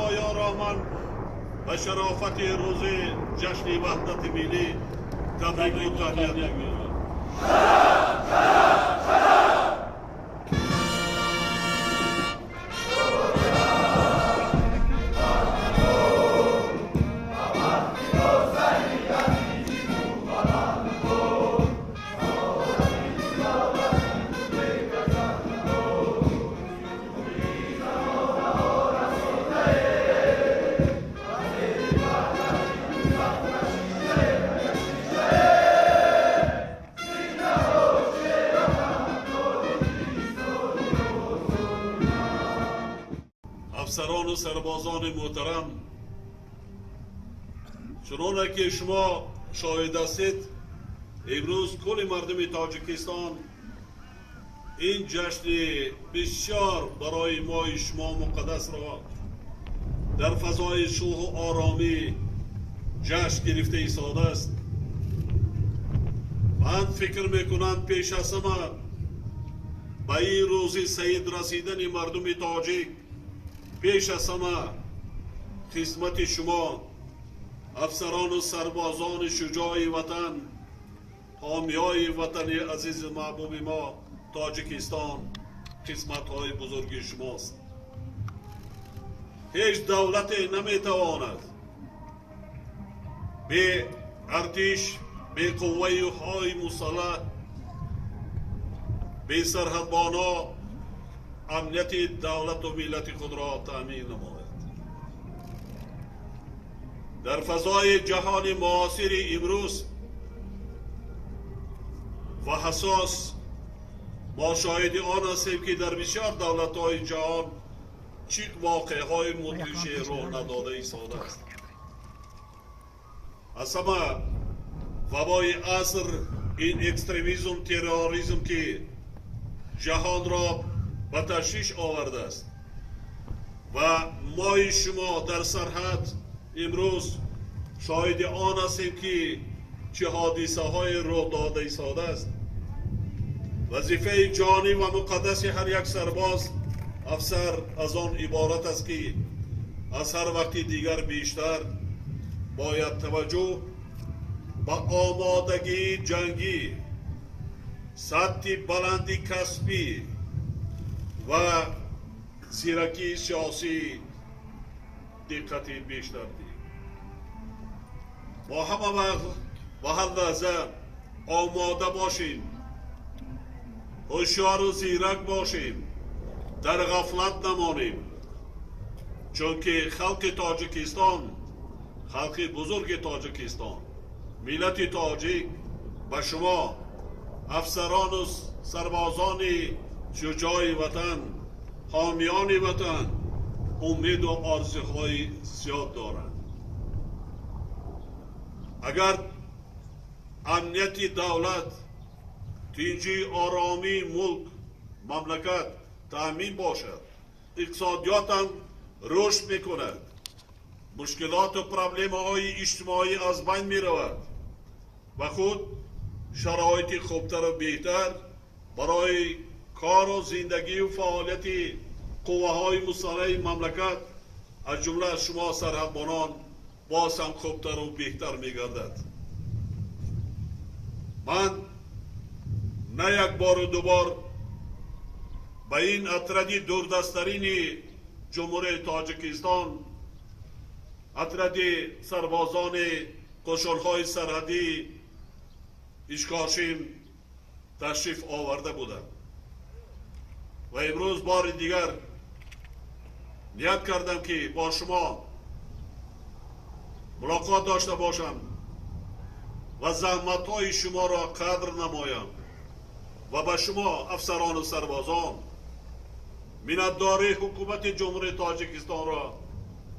سرمایه را من و شرافت روز جشن وحدت ملی تبریک و تهنیت میگویم. افسران و سربازان محترم، چنانه که شما شاهد هستید، امروز کل مردم تاجیکستان این جشن بسیار برای ما شما مقدس را در فضای شوق و آرامی جشن گرفته ایستاده است. من فکر میکنم پیش از همه به این روز سعید رسیدن مردم تاجیک، پیش از همه خدمت شما افسران و سربازان شجاع وطن، حامیای وطن عزیز محبوب ما تاجیکستان، خدمت های بزرگ شماست. هیچ دولت نمیتواند به ارتش، به قوه های مسلح، به سرحدبانا امنیت دولت و ملت خود را تأمین نماید. در فضای جهان معاصر امروز و حساس ما شاهد آن هستیم که در بسیار دولت‌های جهان چه واقعه‌های مدهش رخ نداده ایستاده است. از همه وبای عصر این اکستریمیسم، تروریسم که جهان را به تشویش آورده است و ما شما در سرحد امروز شاهد آن هستیم که چه حادثه های رخ داده ایستاده است. وظیفه جانی و مقدس هر یک سرباز افسر از آن عبارت است که از هر وقت دیگر بیشتر باید توجه به آمادگی جنگی، سطح بلندی کسبی و زیرکی سیاسی دقت بیشتر دید. ما همه وقت و هر لحظه آماده باشیم، هوشیار و زیرک باشیم، در غفلت نمانیم، چون که خلق تاجیکستان، خلق بزرگ تاجیکستان، ملت تاجیک به شما افسران و سربازان شجاع وطن، حامیان وطن امید و آرزوهای زیاد دارند. اگر امنیت دولت، تینجی آرامی ملک، مملکت تأمین باشد، اقتصادیات هم رشد میکند، مشکلات و پرابلم های اجتماعی از بین می رود و خود شرایط خوبتر و بهتر برای کار و زندگی و فعالیت قوه های مسلح مملکت از جمله شما سرحدبانان باز هم خوبتر و بهتر می گردد. من نه یک بار و دوبار به این اطرد دوردستترین جمهوری تاجیکستان، اطرد سربازان قشرهای سرحدی اشکاشیم تشریف آورده بودم و امروز بار دیگر نیت کردم که با شما ملاقات داشته باشم و زحمت های شما را قدر نمایم و به شما افسران و سربازان منتداری حکومت جمهوری تاجیکستان را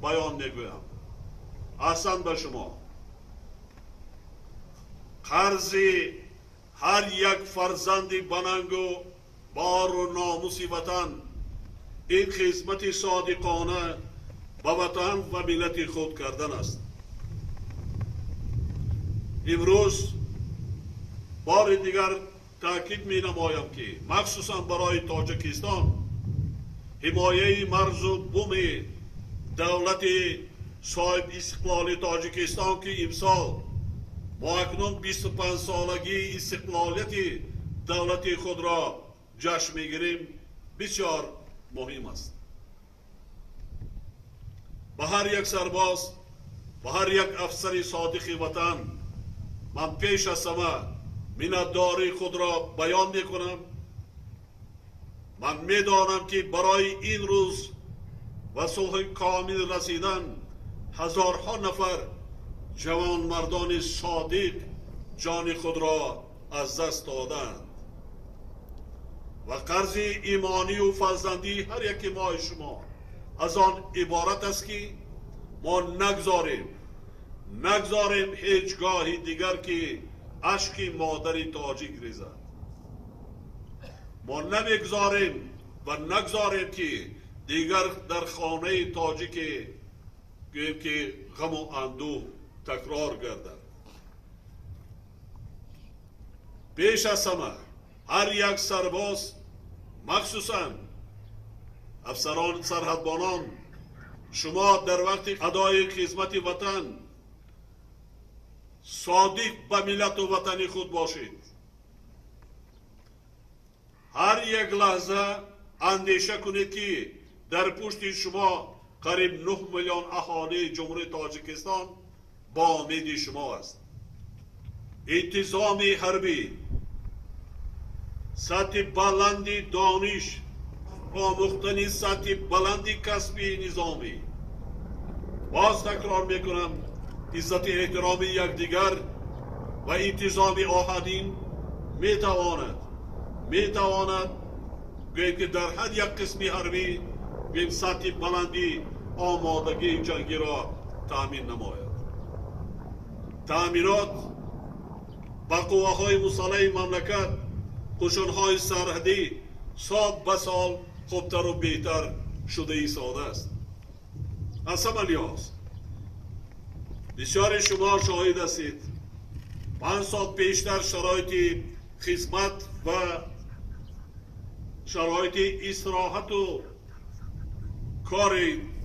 بیان میگویم. احسان به شما. قرض هر یک فرزند بننگ و بار و ناموس وطن این خدمت صادقانه به وطن و ملت خود کردن است. امروز بار دیگر تاکید می نمایم که مخصوصا برای تاجیکستان حمایه مرز و بوم دولت صاحب استقلال تاجیکستان که امسال ما اکنون 25 سالگی استقلالیت دولت خود را جشن میگیریم بسیار مهم است. به هر یک سرباز، به هر یک افسر صادق وطن من پیش از همه منتداری خود را بیان میکنم. من میدانم که برای این روز و صلح کامل رسیدن هزارها نفر جوان مردان صادق جان خود را از دست دادند و قرض ایمانی و فرزندی هر یک ما شما از آن عبارت است که ما نگذاریم هیچگاه دیگر که اشک مادر تاجیک ریزد. ما نمیگذاریم و نگذاریم که دیگر در خانه تاجیک گوییم که غم و اندوه تکرار گردد. پیش از همه هر یک سرباز، مخصوصا افسران سرحدبانان، شما در وقت ادای خدمت وطن صادق به ملت و وطن خود باشید. هر یک لحظه اندیشه کنید که در پشت شما قریب 9 میلیون اهالی جمهوری تاجیکستان با امید شما است. انتظام حربی، سطح بلندی دانش، آموختن سطح بلندی کسبی نظامی. باز تکرار میکنم، عزت احترام یکدیگر و انتظام آهادین میتواند گوییم که در هر یک قسمی حربی گوییم سطح بلندی آمادگی جنگی را تأمین نماید. تأمینات با قواهای مسلح مملکت، قشونهای سرحدی سال به سال خوبتر و بهتر شده ایستاده است. از همه لحاظ بسیاری شما شاهد هستید 5 سال پیشتر شرایط خدمت و شرایط استراحت و کار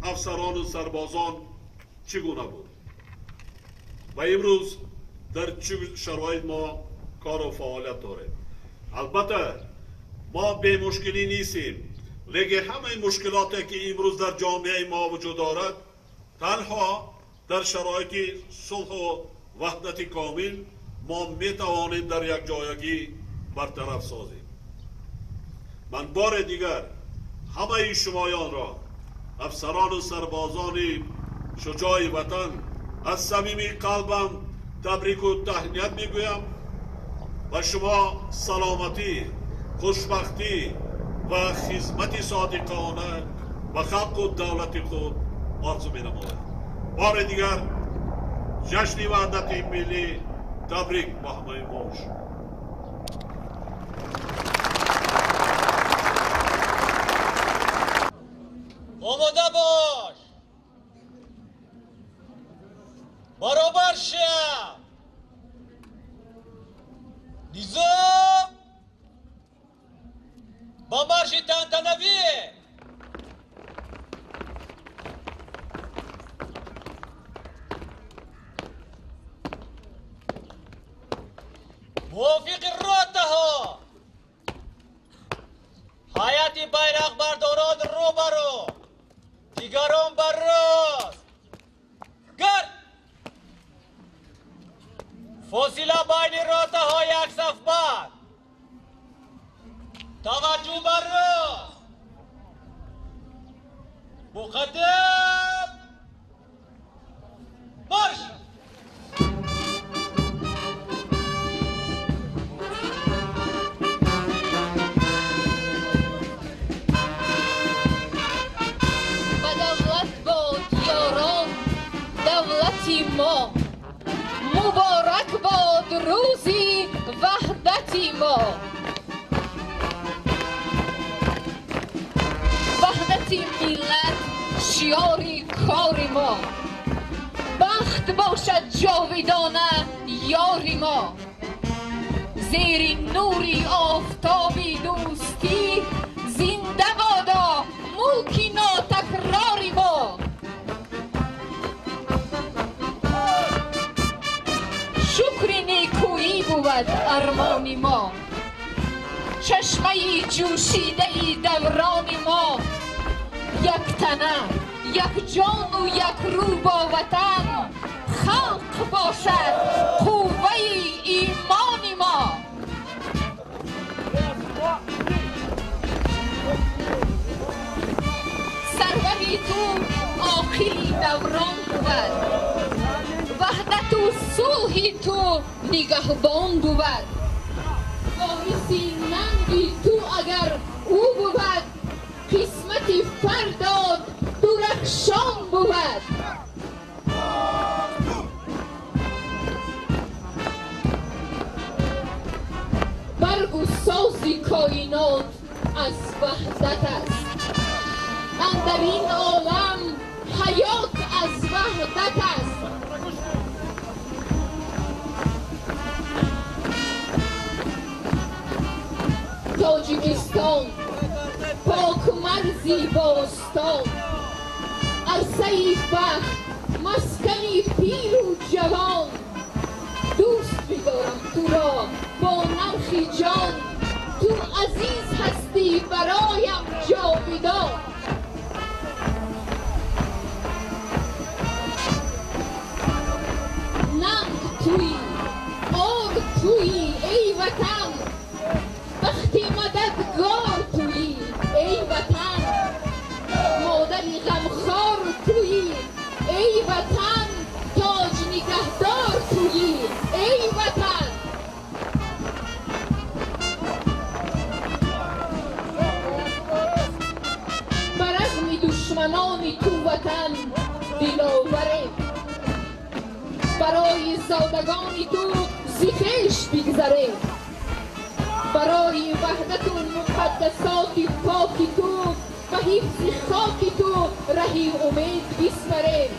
افسران و سربازان چگونه بود و امروز در چه شرایط ما کار و فعالیت داریم. البته ما به مشکلی نیستیم، لیکن همه مشکلاتی که امروز در جامعه ما وجود دارد تنها در شرایط صلح و وحدت کامل ما میتوانیم در یک جایگی برطرف سازیم. من بار دیگر همه شمایان را، افسران و سربازان شجاع وطن، از صمیم قلبم تبریک و تهنیت میگویم و شما سلامتی، خوشبختی و خدمت صادقانه و خلق و دولت خود آرزو می‌نمایم. بار دیگر جشن وحدت ملی تبریک به همه ما. آماده باش، برابر شو، نظام با مارش تنتنوی. موافق راته ها، حیات بیرق برداران رو برو، دیگران بر راست گرد. فاصله بین راته ها یک صف بر، توجه بر راست، مقدم مارش. ما مبارک باد روزی وحدتی ما. وحدتی ملت شیاری کاری ما. بخت باشد جاویدانه یاری ما. زیر نوری آفتابی دوستی زنده بادا ملکی ناتکراری ما. بود ارمان ما، چشمه جوشیده دوران ما. یک تنه، یک جان و یک رو با وطن، خلق باشد قوه ایمان ما. سروری تو عاقل دوران بود، وحدت و صلح تو نگهبان بود. وارثی ننگی تو اگر او بود، قسمت فرداد درخشان بود. برگ و ساز کائنات از وحدت است، اندر این عالم حیات از وحدت است. تاجیکستان پاک مرزی باستان، عرصه بخت مسکنی پیر و جوان. دوست می‌دارم تو را با نرخ جان، تو عزیز هستی برایم جاودان. ننگ تویی، آب تویی ای وطن، وقتی مددگار تویی ای وطن. مادری غمخوار تویی ای وطن، تاج نگهدار تویی ای وطن. برغم دشمنان تو وطن دلاوریم، برای زادگان تو زیخش بگذریم. برای وحدت و مقدسات پاک تو و حفظ خاک تو رهی امید بسپریم.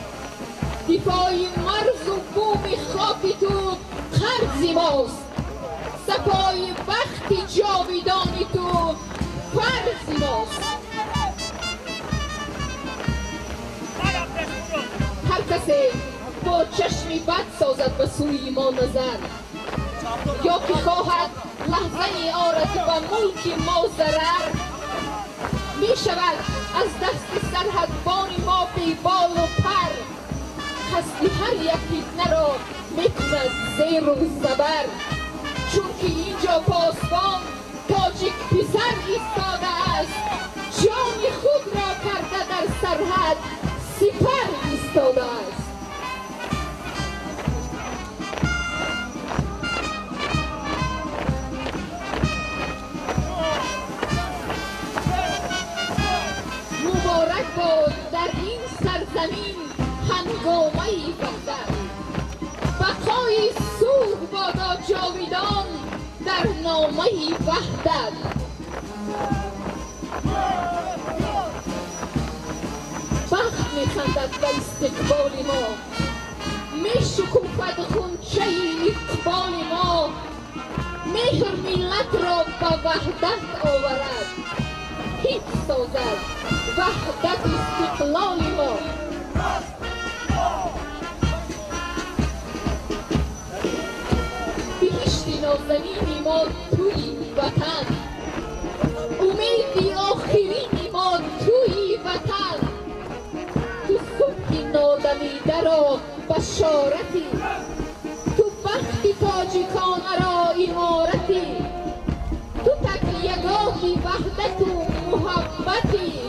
دفاع مرز و بوم خاک تو قرض ماست، صفای بخت جاودان تو فرض ماست. هر کسی با چشم بد سازد به سوی ما نظر، یا که خواهد لحظه آرد به ملک ما ضرر، می شود از دست سرهدبان ما بی بال و پر. قصد هر یک فتنه را می کند زیر و زبر، چون که اینجا پاسبان تاجیک پسر ایستاده است، جان خود را کرده در سرحد سپر ایستاده است. مبارک باد در این سرزمین هنگامه وحدت، بقای صلح بادا جاویدان در نامه وحدت. بخت میخندد به استقبال ما، میشکوفد غنچه اقبال ما. مهر ملت را به وحدت آورد، حفظ سازد وحدت استقلال ما. بهشت نازنین ما توی وطن، امید آخرین ما توی وطن. تو صبح نادمیده را بشارتی، تو بخت تاجیکانه را امارتی، تو تکیهگاه وحدت و محبتی.